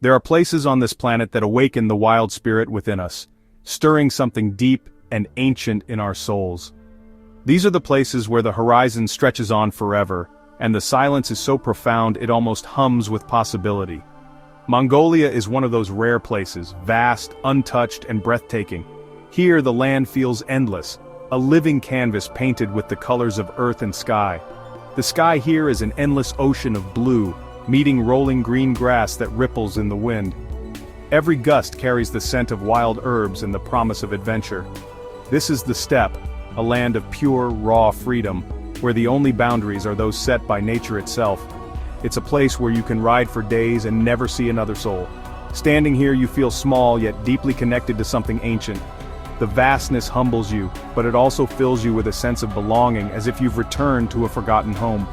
There are places on this planet that awaken the wild spirit within us, stirring something deep and ancient in our souls. These are the places where the horizon stretches on forever, and the silence is so profound it almost hums with possibility. Mongolia is one of those rare places, vast, untouched, and breathtaking. Here the land feels endless, a living canvas painted with the colors of earth and sky. The sky here is an endless ocean of blue, meeting rolling green grass that ripples in the wind. Every gust carries the scent of wild herbs and the promise of adventure. This is the steppe, a land of pure, raw freedom, where the only boundaries are those set by nature itself. It's a place where you can ride for days and never see another soul. Standing here you feel small yet deeply connected to something ancient. The vastness humbles you, but it also fills you with a sense of belonging, as if you've returned to a forgotten home.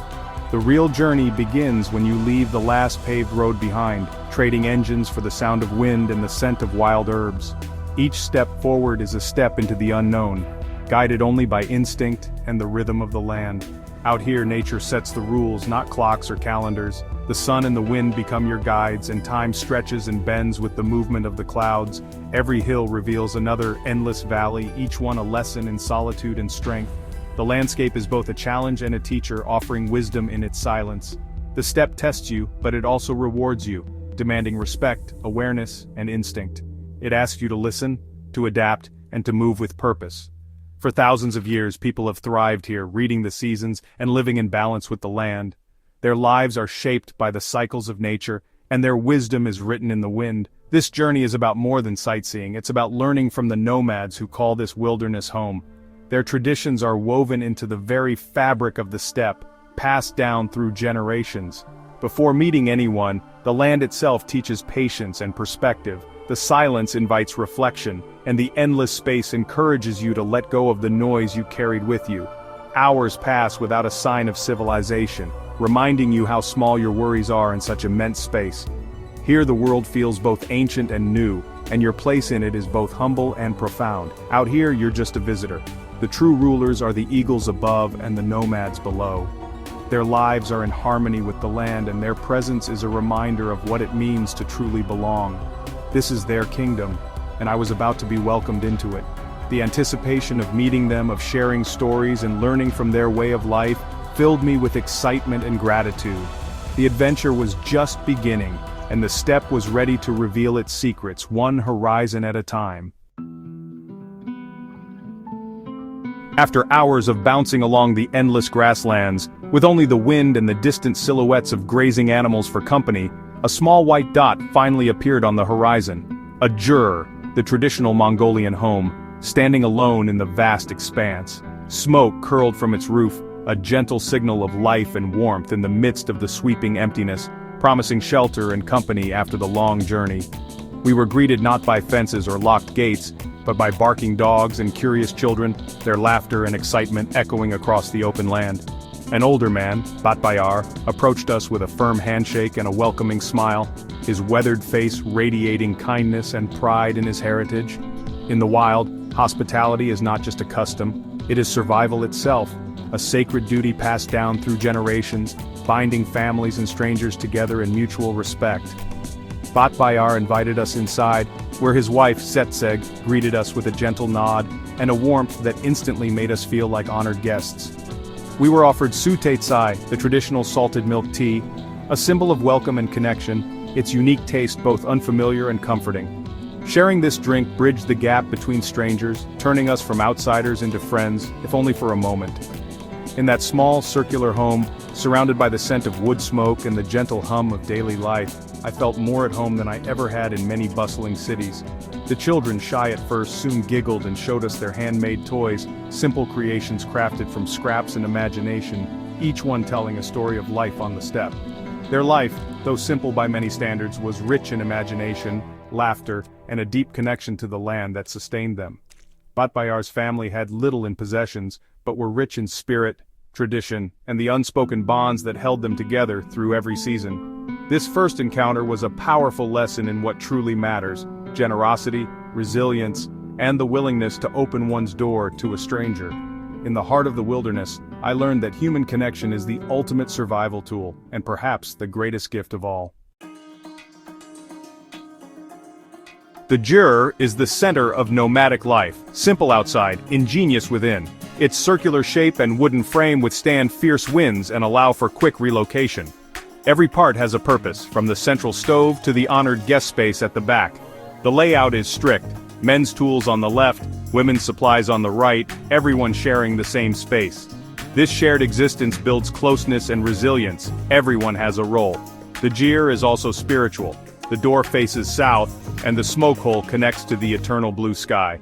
The real journey begins when you leave the last paved road behind, trading engines for the sound of wind and the scent of wild herbs. Each step forward is a step into the unknown, guided only by instinct and the rhythm of the land. Out here nature sets the rules, not clocks or calendars. The sun and the wind become your guides, and time stretches and bends with the movement of the clouds. Every hill reveals another endless valley, each one a lesson in solitude and strength. The landscape is both a challenge and a teacher, offering wisdom in its silence. The steppe tests you, but it also rewards you, demanding respect, awareness, and instinct. It asks you to listen, to adapt, and to move with purpose. For thousands of years people have thrived here, reading the seasons and living in balance with the land. Their lives are shaped by the cycles of nature, and their wisdom is written in the wind. This journey is about more than sightseeing, it's about learning from the nomads who call this wilderness home. Their traditions are woven into the very fabric of the steppe, passed down through generations. Before meeting anyone, the land itself teaches patience and perspective. The silence invites reflection, and the endless space encourages you to let go of the noise you carried with you. Hours pass without a sign of civilization, reminding you how small your worries are in such immense space. Here the world feels both ancient and new, and your place in it is both humble and profound. Out here you're just a visitor. The true rulers are the eagles above and the nomads below. Their lives are in harmony with the land, and their presence is a reminder of what it means to truly belong. This is their kingdom, and I was about to be welcomed into it. The anticipation of meeting them, of sharing stories and learning from their way of life, filled me with excitement and gratitude. The adventure was just beginning, and the steppe was ready to reveal its secrets, one horizon at a time. After hours of bouncing along the endless grasslands, with only the wind and the distant silhouettes of grazing animals for company, a small white dot finally appeared on the horizon. A jur, the traditional Mongolian home, standing alone in the vast expanse. Smoke curled from its roof, a gentle signal of life and warmth in the midst of the sweeping emptiness, promising shelter and company after the long journey. We were greeted not by fences or locked gates, but by barking dogs and curious children, their laughter and excitement echoing across the open land. An older man, Batbayar, approached us with a firm handshake and a welcoming smile, his weathered face radiating kindness and pride in his heritage. In the wild, hospitality is not just a custom, it is survival itself, a sacred duty passed down through generations, binding families and strangers together in mutual respect. Batbayar invited us inside, where his wife, Setseg, greeted us with a gentle nod and a warmth that instantly made us feel like honored guests. We were offered sutetsai, the traditional salted milk tea, a symbol of welcome and connection, its unique taste both unfamiliar and comforting. Sharing this drink bridged the gap between strangers, turning us from outsiders into friends, if only for a moment. In that small, circular home, surrounded by the scent of wood smoke and the gentle hum of daily life, I felt more at home than I ever had in many bustling cities. The children, shy at first, soon giggled and showed us their handmade toys, simple creations crafted from scraps and imagination, each one telling a story of life on the steppe. Their life, though simple by many standards, was rich in imagination, laughter, and a deep connection to the land that sustained them. Batbayar's family had little in possessions, but were rich in spirit, tradition, and the unspoken bonds that held them together through every season. This first encounter was a powerful lesson in what truly matters: generosity, resilience, and the willingness to open one's door to a stranger. In the heart of the wilderness, I learned that human connection is the ultimate survival tool, and perhaps the greatest gift of all. The Jur is the center of nomadic life, simple outside, ingenious within. Its circular shape and wooden frame withstand fierce winds and allow for quick relocation. Every part has a purpose, from the central stove to the honored guest space at the back. The layout is strict. Men's tools on the left, women's supplies on the right, everyone sharing the same space. This shared existence builds closeness and resilience. Everyone has a role. The Jir is also spiritual. The door faces south, and the smoke hole connects to the eternal blue sky.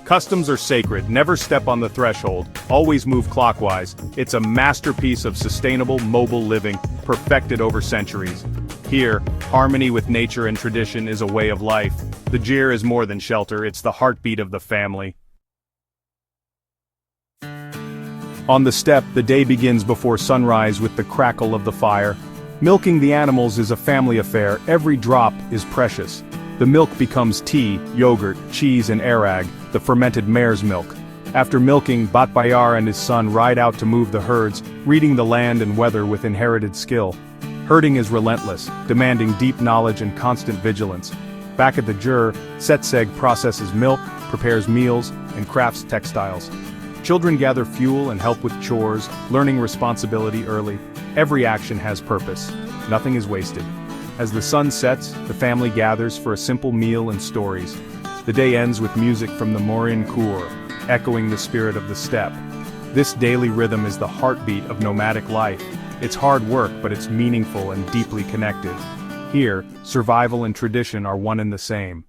Customs are sacred, never step on the threshold, always move clockwise. It's a masterpiece of sustainable, mobile living, perfected over centuries. Here, harmony with nature and tradition is a way of life. The Jir is more than shelter, it's the heartbeat of the family. On the steppe, the day begins before sunrise with the crackle of the fire. Milking the animals is a family affair, every drop is precious. The milk becomes tea, yogurt, cheese and arag, the fermented mare's milk. After milking, Batbayar and his son ride out to move the herds, reading the land and weather with inherited skill. Herding is relentless, demanding deep knowledge and constant vigilance. Back at the Jur, Setseg processes milk, prepares meals, and crafts textiles. Children gather fuel and help with chores, learning responsibility early. Every action has purpose. Nothing is wasted. As the sun sets, the family gathers for a simple meal and stories. The day ends with music from the Morin Kur, echoing the spirit of the steppe. This daily rhythm is the heartbeat of nomadic life. It's hard work, but it's meaningful and deeply connected. Here, survival and tradition are one and the same.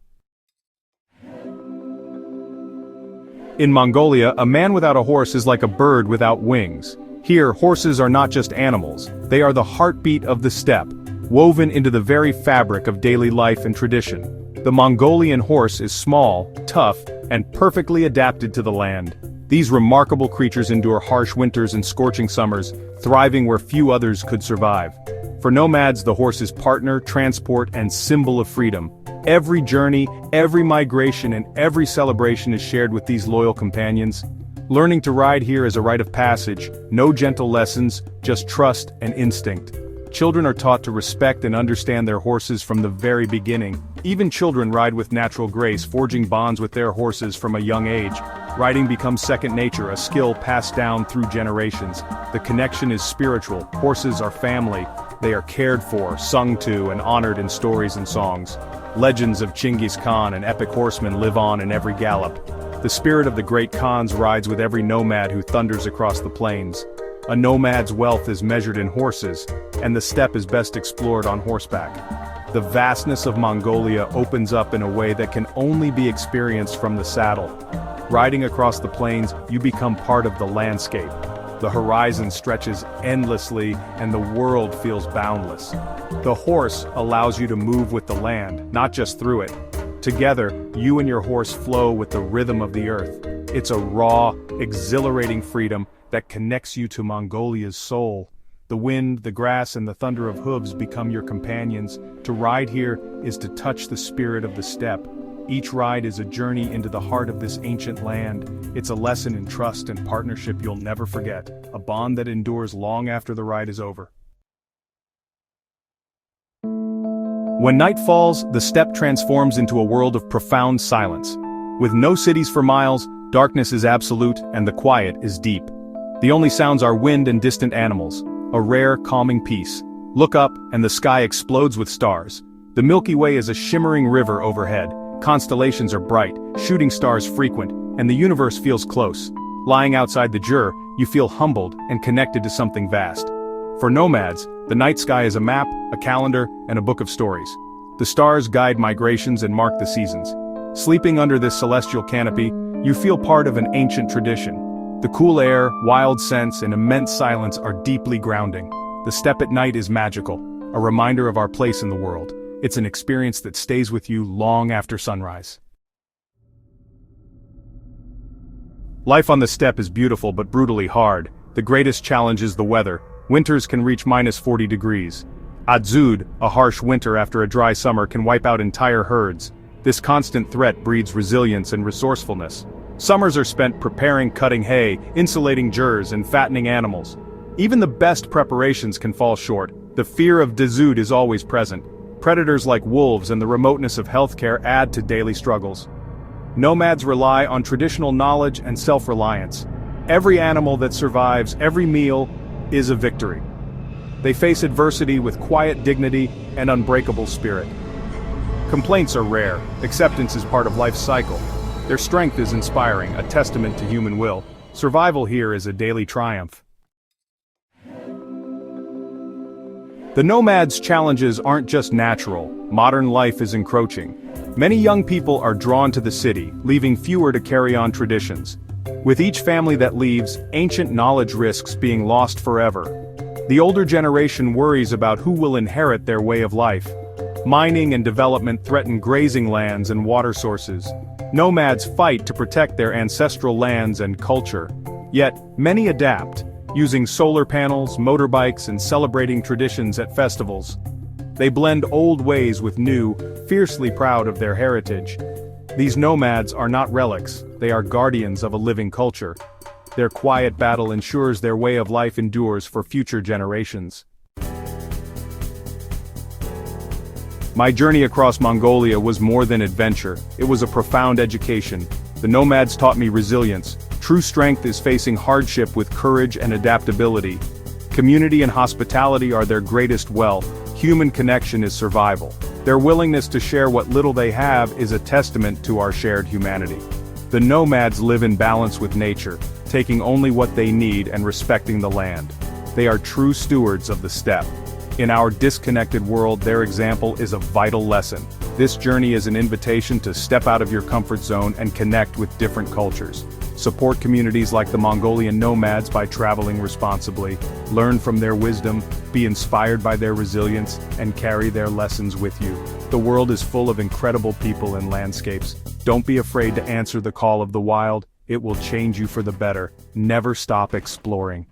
In Mongolia, a man without a horse is like a bird without wings. Here, horses are not just animals, they are the heartbeat of the steppe, woven into the very fabric of daily life and tradition. The Mongolian horse is small, tough, and perfectly adapted to the land. These remarkable creatures endure harsh winters and scorching summers, thriving where few others could survive. For nomads, the horse is partner, transport, and symbol of freedom. Every journey, every migration, and every celebration is shared with these loyal companions. Learning to ride here is a rite of passage, no gentle lessons, just trust and instinct. Children are taught to respect and understand their horses from the very beginning. Even children ride with natural grace, forging bonds with their horses from a young age. Riding becomes second nature, a skill passed down through generations. The connection is spiritual. Horses are family. They are cared for, sung to, and honored in stories and songs. Legends of Genghis Khan and epic horsemen live on in every gallop. The spirit of the great Khans rides with every nomad who thunders across the plains. A nomad's wealth is measured in horses, and the steppe is best explored on horseback. The vastness of Mongolia opens up in a way that can only be experienced from the saddle. Riding across the plains, you become part of the landscape. The horizon stretches endlessly, and the world feels boundless. The horse allows you to move with the land, not just through it. Together, you and your horse flow with the rhythm of the earth. It's a raw, exhilarating freedom that connects you to Mongolia's soul. The wind, the grass, and the thunder of hooves become your companions. To ride here is to touch the spirit of the steppe. Each ride is a journey into the heart of this ancient land. It's a lesson in trust and partnership you'll never forget, a bond that endures long after the ride is over. When night falls, the steppe transforms into a world of profound silence. With no cities for miles, darkness is absolute and the quiet is deep. The only sounds are wind and distant animals, a rare, calming peace. Look up, and the sky explodes with stars. The Milky Way is a shimmering river overhead. Constellations are bright, shooting stars frequent, and the universe feels close. Lying outside the Jur, you feel humbled and connected to something vast. For nomads, the night sky is a map, a calendar, and a book of stories. The stars guide migrations and mark the seasons. Sleeping under this celestial canopy, you feel part of an ancient tradition. The cool air, wild scents, and immense silence are deeply grounding. The steppe at night is magical, a reminder of our place in the world. It's an experience that stays with you long after sunrise. Life on the steppe is beautiful but brutally hard. The greatest challenge is the weather. Winters can reach -40 degrees. Adzud, a harsh winter after a dry summer, can wipe out entire herds. This constant threat breeds resilience and resourcefulness. Summers are spent preparing, cutting hay, insulating jurs, and fattening animals. Even the best preparations can fall short. The fear of Adzud is always present. Predators like wolves and the remoteness of healthcare add to daily struggles. Nomads rely on traditional knowledge and self-reliance. Every animal that survives every meal is a victory. They face adversity with quiet dignity and unbreakable spirit. Complaints are rare, acceptance is part of life's cycle. Their strength is inspiring, a testament to human will. Survival here is a daily triumph. The nomads' challenges aren't just natural, modern life is encroaching. Many young people are drawn to the city, leaving fewer to carry on traditions. With each family that leaves, ancient knowledge risks being lost forever. The older generation worries about who will inherit their way of life. Mining and development threaten grazing lands and water sources. Nomads fight to protect their ancestral lands and culture. Yet, many adapt, using solar panels, motorbikes, and celebrating traditions at festivals. They blend old ways with new, fiercely proud of their heritage. These nomads are not relics, they are guardians of a living culture. Their quiet battle ensures their way of life endures for future generations. My journey across Mongolia was more than adventure, it was a profound education. The nomads taught me resilience. True strength is facing hardship with courage and adaptability. Community and hospitality are their greatest wealth. Human connection is survival. Their willingness to share what little they have is a testament to our shared humanity. The nomads live in balance with nature, taking only what they need and respecting the land. They are true stewards of the steppe. In our disconnected world, their example is a vital lesson. This journey is an invitation to step out of your comfort zone and connect with different cultures. Support communities like the Mongolian nomads by traveling responsibly, learn from their wisdom, be inspired by their resilience, and carry their lessons with you. The world is full of incredible people and landscapes. Don't be afraid to answer the call of the wild, it will change you for the better. Never stop exploring.